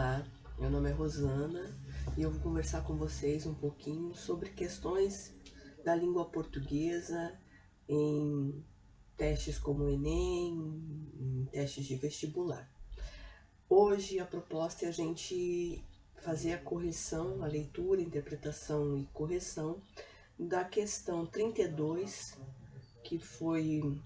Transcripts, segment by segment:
Olá, meu nome é Rosana e eu vou conversar com vocês um pouquinho sobre questões da língua portuguesa em testes como o Enem, em testes de vestibular. Hoje a proposta é a gente fazer a correção, a leitura, interpretação e correção da questão 32, que foi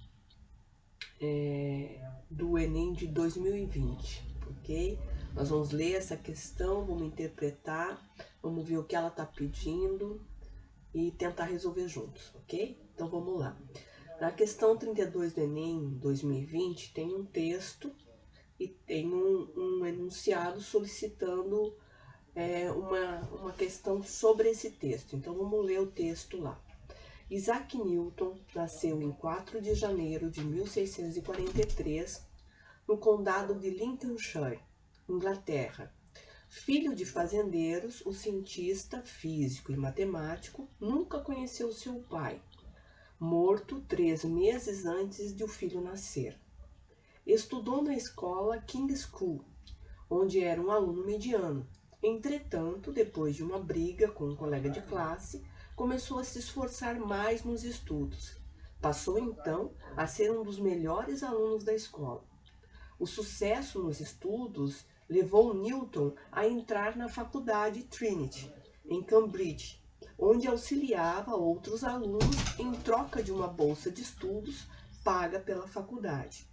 do Enem de 2020, ok? Nós vamos ler essa questão, vamos interpretar, vamos ver o que ela está pedindo e tentar resolver juntos, ok? Então vamos lá. Na questão 32 do Enem 2020 tem um texto e tem um enunciado solicitando uma questão sobre esse texto. Então vamos ler o texto lá. Isaac Newton nasceu em 4 de janeiro de 1643 no condado de Lincolnshire, Inglaterra. Filho de fazendeiros, o cientista, físico e matemático nunca conheceu seu pai, morto 3 meses antes de o filho nascer. Estudou na escola King's School, onde era um aluno mediano. Entretanto, depois de uma briga com um colega de classe, começou a se esforçar mais nos estudos. Passou então a ser um dos melhores alunos da escola. O sucesso nos estudos levou Newton a entrar na faculdade Trinity, em Cambridge, onde auxiliava outros alunos em troca de uma bolsa de estudos paga pela faculdade.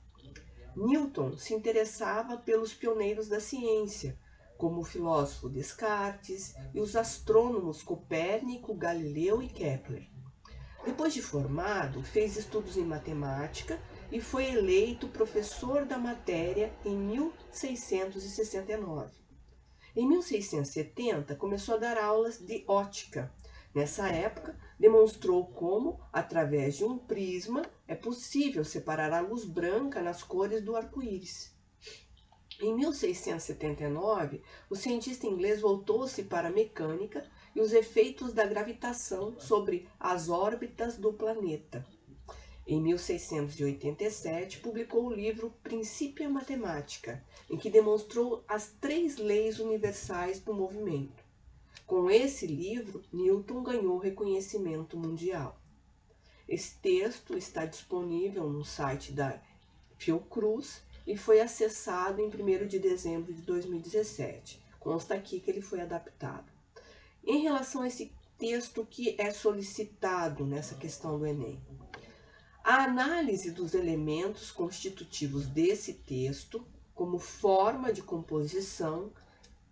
Newton se interessava pelos pioneiros da ciência, como o filósofo Descartes e os astrônomos Copérnico, Galileu e Kepler. Depois de formado, fez estudos em matemática e foi eleito professor da matéria em 1669. Em 1670, começou a dar aulas de ótica. Nessa época, demonstrou como, através de um prisma, é possível separar a luz branca nas cores do arco-íris. Em 1679, o cientista inglês voltou-se para a mecânica e os efeitos da gravitação sobre as órbitas do planeta. Em 1687, publicou o livro Principia Mathematica, em que demonstrou as 3 leis universais do movimento. Com esse livro, Newton ganhou reconhecimento mundial. Esse texto está disponível no site da Fiocruz e foi acessado em 1º de dezembro de 2017. Consta aqui que ele foi adaptado. Em relação a esse texto que é solicitado nessa questão do Enem, a análise dos elementos constitutivos desse texto, como forma de composição,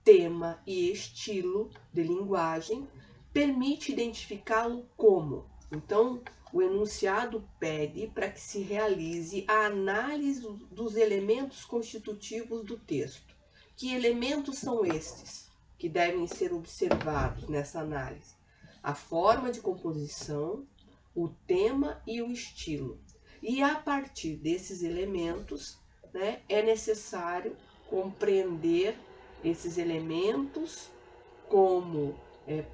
tema e estilo de linguagem, permite identificá-lo como. Então, o enunciado pede para que se realize a análise dos elementos constitutivos do texto. Que elementos são estes que devem ser observados nessa análise? A forma de composição, o tema e o estilo. E a partir desses elementos, é necessário compreender esses elementos como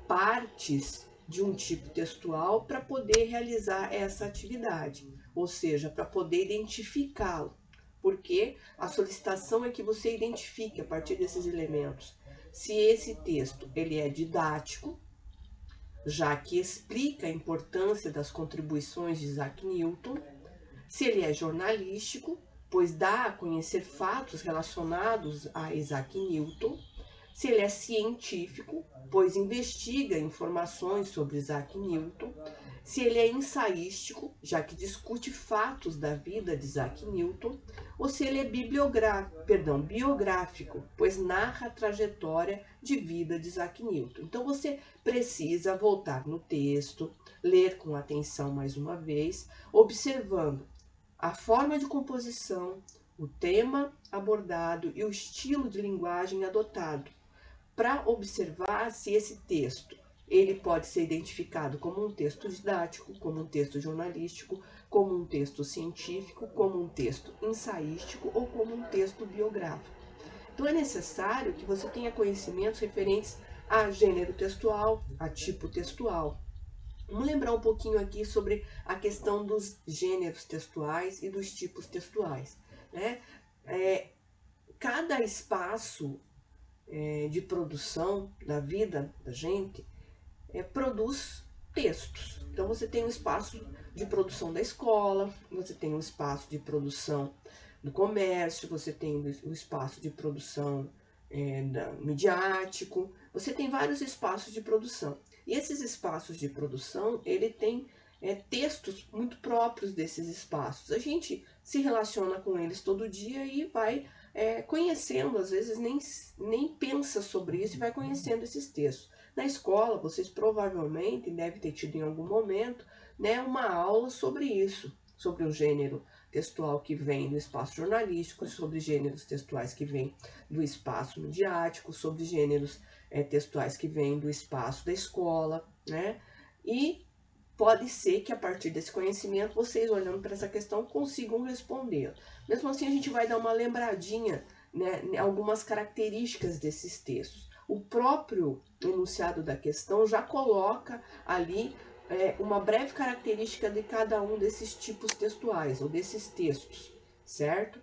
partes de um tipo textual para poder realizar essa atividade, ou seja, para poder identificá-lo, porque a solicitação é que você identifique a partir desses elementos se esse texto ele é didático, já que explica a importância das contribuições de Isaac Newton, se ele é jornalístico, pois dá a conhecer fatos relacionados a Isaac Newton, se ele é científico, pois investiga informações sobre Isaac Newton, se ele é ensaístico, já que discute fatos da vida de Isaac Newton, ou se ele é biográfico, pois narra a trajetória de vida de Isaac Newton. Então você precisa voltar no texto, ler com atenção mais uma vez, observando a forma de composição, o tema abordado e o estilo de linguagem adotado, para observar se esse texto ele pode ser identificado como um texto didático, como um texto jornalístico, como um texto científico, como um texto ensaístico ou como um texto biográfico. Então é necessário que você tenha conhecimentos referentes a gênero textual, a tipo textual. Vamos lembrar um pouquinho aqui sobre a questão dos gêneros textuais e dos tipos textuais, Cada espaço de produção da vida da gente produz textos. Então você tem um espaço de produção da escola, você tem um espaço de produção do comércio, você tem o espaço de produção midiático, você tem vários espaços de produção. E esses espaços de produção, ele tem textos muito próprios desses espaços. A gente se relaciona com eles todo dia e vai conhecendo, às vezes nem pensa sobre isso e vai conhecendo esses textos. Na escola, vocês provavelmente devem ter tido em algum momento uma aula sobre isso, sobre o gênero textual que vem do espaço jornalístico, sobre gêneros textuais que vêm do espaço midiático, sobre gêneros textuais que vêm do espaço da escola, né? E pode ser que a partir desse conhecimento, vocês olhando para essa questão consigam responder. Mesmo assim, a gente vai dar uma lembradinha, né, em algumas características desses textos. O próprio enunciado da questão já coloca ali uma breve característica de cada um desses tipos textuais, ou desses textos, certo?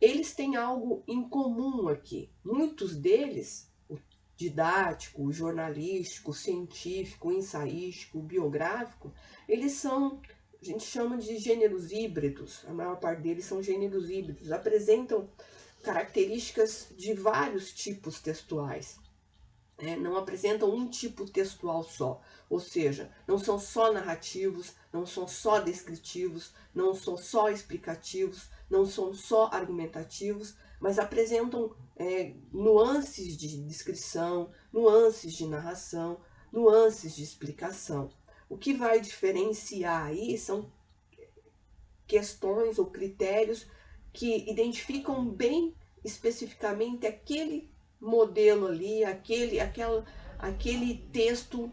Eles têm algo em comum aqui. Muitos deles, o didático, o jornalístico, o científico, o ensaístico, o biográfico, eles são, a gente chama de gêneros híbridos. A maior parte deles são gêneros híbridos, apresentam características de vários tipos textuais. Não apresentam um tipo textual só, ou seja, não são só narrativos, não são só descritivos, não são só explicativos, não são só argumentativos, mas apresentam nuances de descrição, nuances de narração, nuances de explicação. O que vai diferenciar aí são questões ou critérios que identificam bem especificamente aquele modelo ali, aquele texto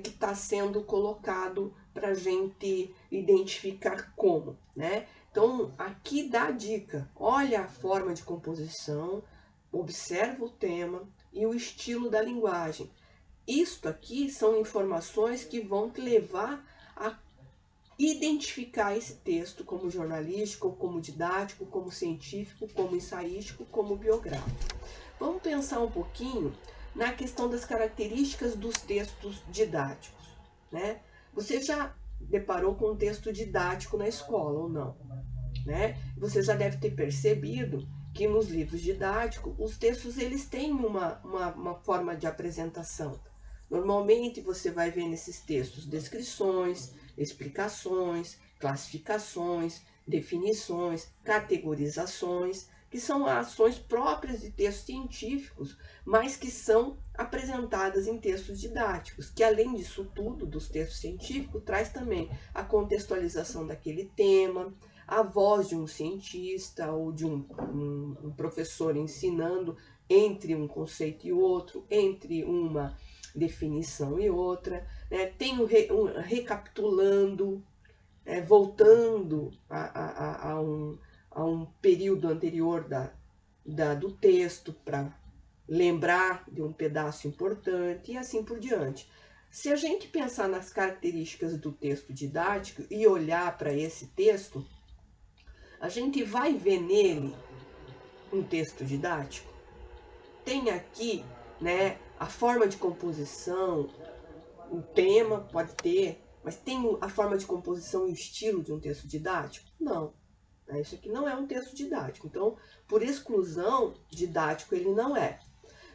que está sendo colocado para a gente identificar como, né? Então, aqui dá a dica, olha a forma de composição, observa o tema e o estilo da linguagem. Isto aqui são informações que vão te levar a identificar esse texto como jornalístico, como didático, como científico, como ensaístico, como biográfico. Vamos pensar um pouquinho na questão das características dos textos didáticos, né? Você já deparou com um texto didático na escola ou não, né? Você já deve ter percebido que nos livros didáticos os textos eles têm uma forma de apresentação. Normalmente você vai ver nesses textos descrições, explicações, classificações, definições, categorizações, que são ações próprias de textos científicos, mas que são apresentadas em textos didáticos, que além disso tudo, dos textos científicos, traz também a contextualização daquele tema, a voz de um cientista ou de um professor ensinando entre um conceito e outro, entre uma definição e outra, né? Tem um recapitulando, voltando a um período anterior do texto para lembrar de um pedaço importante e assim por diante. Se a gente pensar nas características do texto didático e olhar para esse texto, a gente vai ver nele um texto didático. Tem aqui, né, a forma de composição, o tema pode ter, mas tem a forma de composição e o estilo de um texto didático? Não. Isso aqui não é um texto didático. Então, por exclusão, didático ele não é.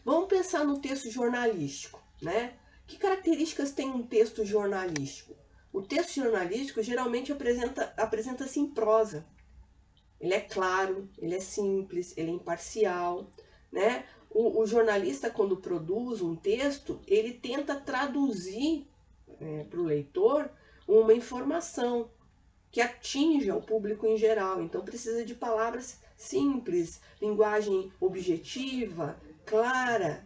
Vamos pensar no texto jornalístico, né? Que características tem um texto jornalístico? O texto jornalístico geralmente apresenta-se em prosa. Ele é claro, ele é simples, ele é imparcial, né? O jornalista, quando produz um texto, ele tenta traduzir para o leitor uma informação que atinja o público em geral. Então precisa de palavras simples, linguagem objetiva, clara,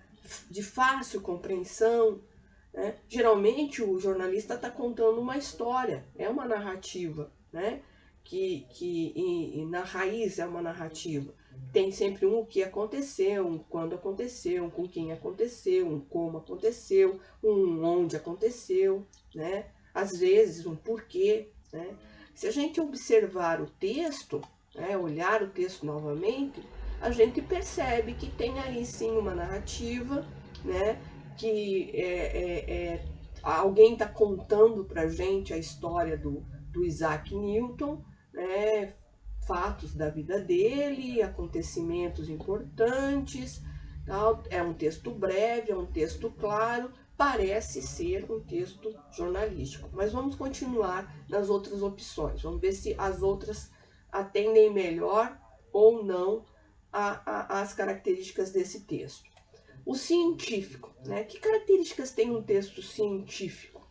de fácil compreensão, né? Geralmente o jornalista está contando uma história, é uma narrativa, né? que na raiz é uma narrativa. Tem sempre um o que aconteceu, um quando aconteceu, um com quem aconteceu, um como aconteceu, um onde aconteceu, né? Às vezes um porquê, né? Se a gente observar o texto, olhar o texto novamente, a gente percebe que tem aí sim uma narrativa, né? Que alguém está contando para gente a história do Isaac Newton, né? Fatos da vida dele, acontecimentos importantes, tal. É um texto breve, é um texto claro, parece ser um texto jornalístico. Mas vamos continuar nas outras opções, vamos ver se as outras atendem melhor ou não as características desse texto. O científico, né? Que características tem um texto científico?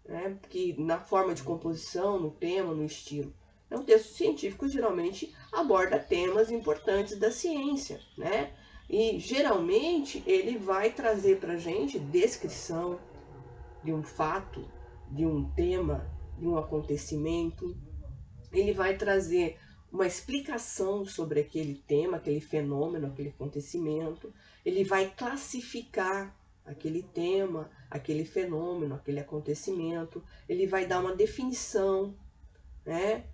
Né? Que na forma de composição, no tema, no estilo. Um texto científico geralmente aborda temas importantes da ciência, né? E geralmente ele vai trazer para a gente descrição de um fato, de um tema, de um acontecimento. Ele vai trazer uma explicação sobre aquele tema, aquele fenômeno, aquele acontecimento. Ele vai classificar aquele tema, aquele fenômeno, aquele acontecimento. Ele vai dar uma definição, né?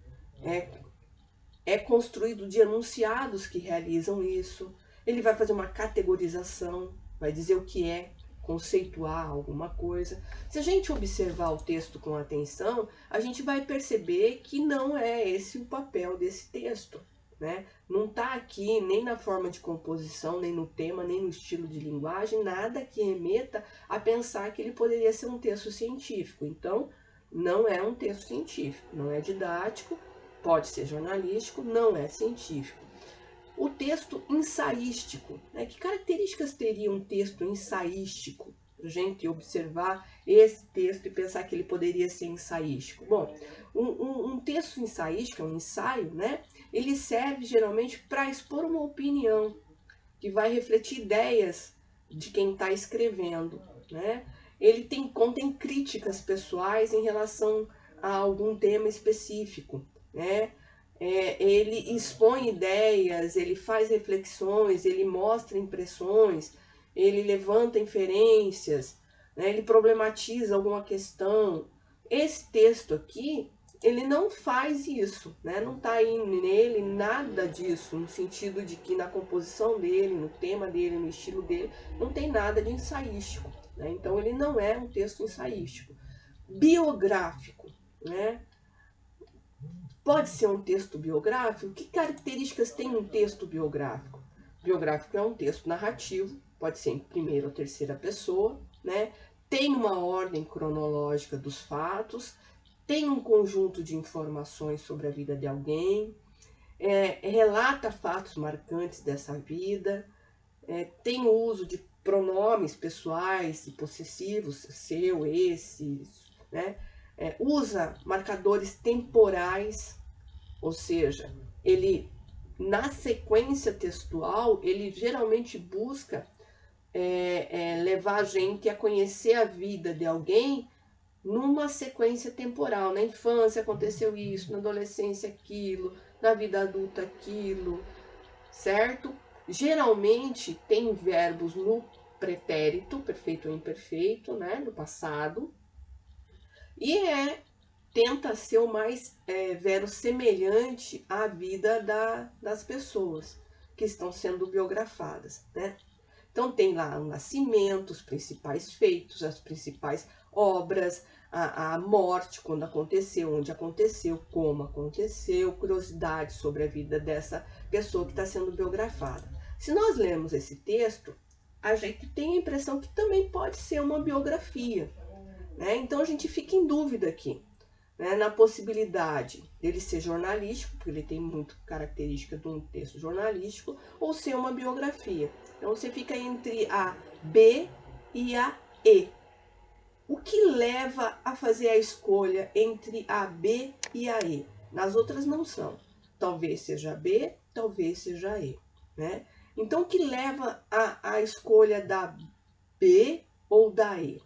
É construído de enunciados que realizam isso. Ele vai fazer uma categorização, vai dizer o que é, conceituar alguma coisa. Se a gente observar o texto com atenção, a gente vai perceber que não é esse o papel desse texto, né? Não está aqui nem na forma de composição, nem no tema, nem no estilo de linguagem, nada que remeta a pensar que ele poderia ser um texto científico. Então, não é um texto científico, não é didático, pode ser jornalístico, não é científico. O texto ensaístico, né? Que características teria um texto ensaístico? Para a gente observar esse texto e pensar que ele poderia ser ensaístico. Bom, um texto ensaístico, um ensaio, né? Ele serve geralmente para expor uma opinião, que vai refletir ideias de quem está escrevendo, né? Ele contém críticas pessoais em relação a algum tema específico, né? Ele expõe ideias, ele faz reflexões, ele mostra impressões, ele levanta inferências, né? Ele problematiza alguma questão. Esse texto aqui, ele não faz isso, né? Não está aí nele nada disso, no sentido de que na composição dele, no tema dele, no estilo dele, não tem nada de ensaístico, né? Então ele não é um texto ensaístico. Biográfico, né? Pode ser um texto biográfico? Que características tem um texto biográfico? Biográfico é um texto narrativo, pode ser em primeira ou terceira pessoa, né? Tem uma ordem cronológica dos fatos, tem um conjunto de informações sobre a vida de alguém, relata fatos marcantes dessa vida, tem o uso de pronomes pessoais e possessivos, seu, esse, né? Usa marcadores temporais, ou seja, ele na sequência textual, ele geralmente busca levar a gente a conhecer a vida de alguém numa sequência temporal. Na infância aconteceu isso, na adolescência aquilo, na vida adulta aquilo, certo? Geralmente tem verbos no pretérito, perfeito ou imperfeito, né, no passado, e tenta ser o mais verossemelhante à vida das pessoas que estão sendo biografadas, né? Então tem lá o nascimento, os principais feitos, as principais obras, a morte, quando aconteceu, onde aconteceu, como aconteceu, curiosidades sobre a vida dessa pessoa que está sendo biografada. Se nós lermos esse texto, a gente tem a impressão que também pode ser uma biografia, né? Então a gente fica em dúvida aqui, né, na possibilidade dele ser jornalístico, porque ele tem muito característica de um texto jornalístico, ou ser uma biografia. Então você fica entre a B e a E. O que leva a fazer a escolha entre a B e a E? Nas outras não são. Talvez seja a B, talvez seja a E, né? Então o que leva a escolha da B ou da E?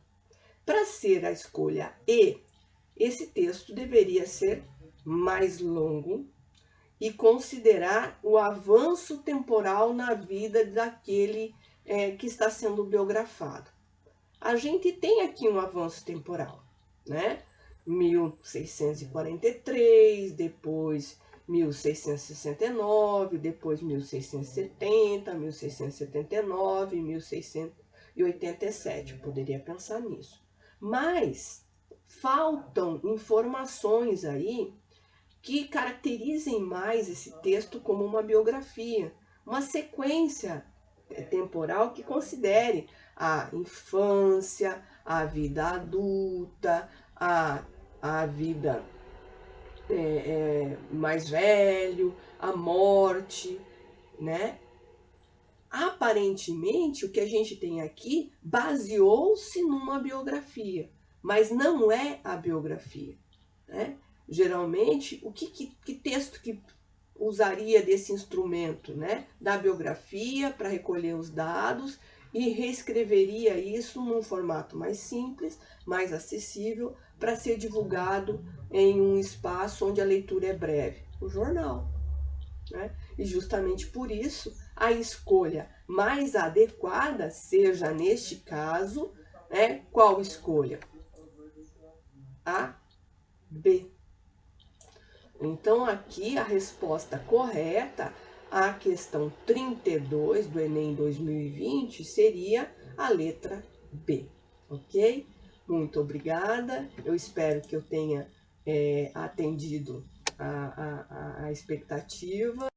Para ser a escolha E, esse texto deveria ser mais longo e considerar o avanço temporal na vida daquele que está sendo biografado. A gente tem aqui um avanço temporal, né? 1643, depois 1669, depois 1670, 1679, 1687. Eu poderia pensar nisso. Mas faltam informações aí que caracterizem mais esse texto como uma biografia, uma sequência temporal que considere a infância, a vida adulta, a vida mais velho, a morte, né? Aparentemente, o que a gente tem aqui baseou-se numa biografia, mas não é a biografia, né? Geralmente, que texto que usaria desse instrumento, né, da biografia para recolher os dados e reescreveria isso num formato mais simples, mais acessível, para ser divulgado em um espaço onde a leitura é breve? O jornal. Né? E justamente por isso a escolha mais adequada seja, neste caso, qual escolha? A, B. Então, aqui a resposta correta à questão 32 do Enem 2020 seria a letra B, ok? Muito obrigada, eu espero que eu tenha atendido a expectativa.